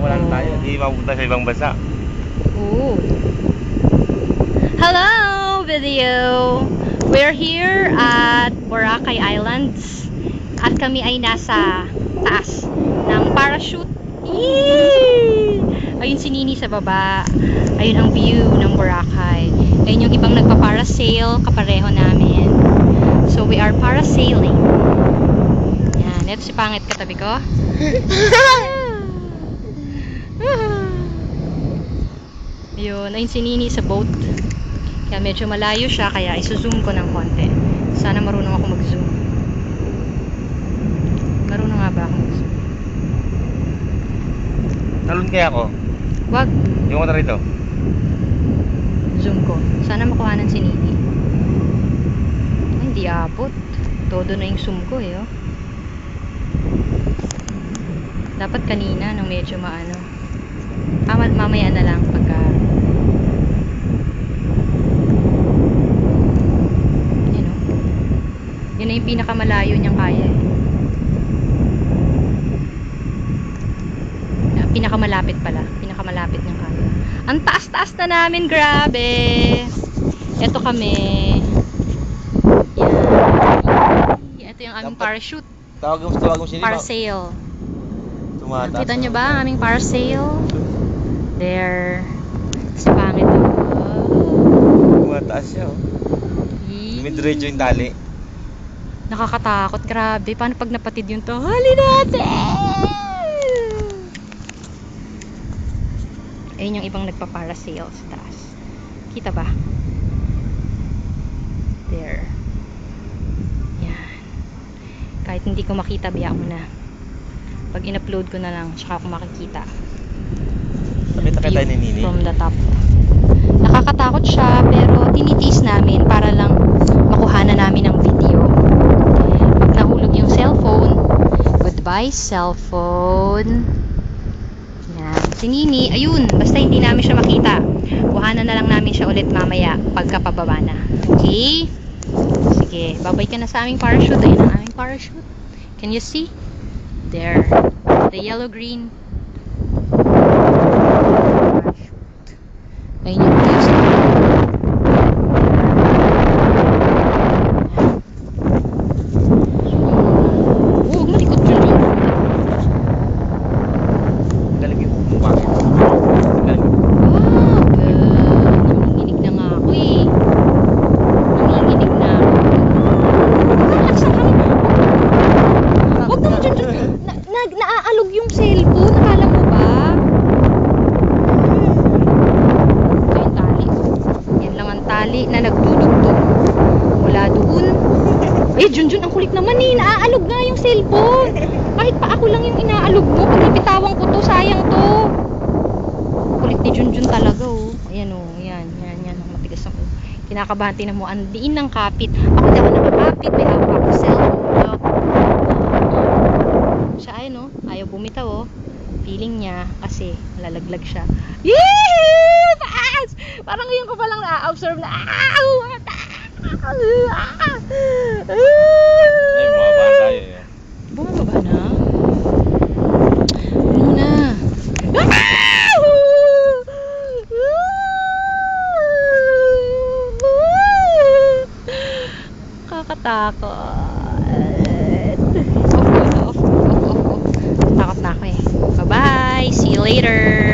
wala na tayo. Hindi mapupunta sa ibang bansa. Oo. Hello, video! We're here at Boracay Islands. At kami ay nasa taas ng parachute. Yee! Ayun si Nini sa baba. Ayun ang view ng Boracay. Ayun yung ibang nagpa-parasail, kapareho namin. So we are parasailing. Yan, ito si Pangit katabi ko. Ayun, ayun si Nini sa boat. Kaya medyo malayo siya, kaya isu-zoom ko ng konti. Sana marunong ako mag-zoom. Marunong nga ba ako mag-zoom? Talon kaya ako. Wag. Yung ko na rito. Zoom ko. Sana makuhanan si Nini. Ay, hindi abot. Todo na yung zoom ko eh, oh. Dapat kanina nung medyo maano. Mamaya na lang pagka yun, oh. Yun na yung pinakamalayo niyang kaya eh. Pinakamalapit pala. Pinakamalapit niyang kaya. Ang taas-taas na namin, grabe. Ito kami. Yan. Ito yung aming parachute. Tawag mo sila. Parasail. Tumataas. Kita nyo ba ang aming parasail? There. Si Pangit. Tumataas siya, oh. Dumidiretso yung tali. Nakakatakot, grabe. Paano pag napatid yung tali natin? Ayun yung ibang nagpa-parasail sa taas. Kita ba? There. Yan. Kahit hindi ko makita, biya mo na. Pag in-upload ko na lang, tsaka ako makikita. Nakita tayo ni Nini. From the top. Nakakatakot siya, pero tinitiis namin para lang makuhanan namin ng video. Pag nahulog yung cellphone, goodbye cellphone. Yan. Si Nini, ayun, basta hindi namin siya makita. Kuhanan na lang namin siya ulit mamaya pagkapababa na. Okay? Sige, babay ka na sa aming parachute. Ayun ang aming parachute. Can you see? There. The yellow-green parachute. Ayun yung view sa huwag malikot dyan yun. Galing yung bumakit. Galing. Nanginginig na nga ako eh. Nanginginig na ako. Laksan kami. Huwag naman dyan. Naaalog yung cellphone. Nakala mo ba? Ayun tali. Yan lang ang tali na nagdudugtog. Mula doon. Eh, Junjun, ang kulit naman eh. Naaalog nga yung cellphone. Kahit pa ako lang yung inaalog mo. Pag napitawan ko to, sayang to. Kulit ni Junjun talaga, oh. Ayan, oh. Yan. Ang matigas ako. Kinakabahan, tinan mo. Ang diin ng kapit. Ako di ako nakakapit. May hawak ako cellphone. Siya, ayun, oh. Ayaw bumitaw, oh. Feeling niya, kasi malalaglag siya. Yee! Taas! Parang ngayon ko palang na-observe na, Ay, bumaba tayo, eh. Bumababa na? Muna. Kakatakot. Off. Takot na ako eh. Bye-bye. See you later.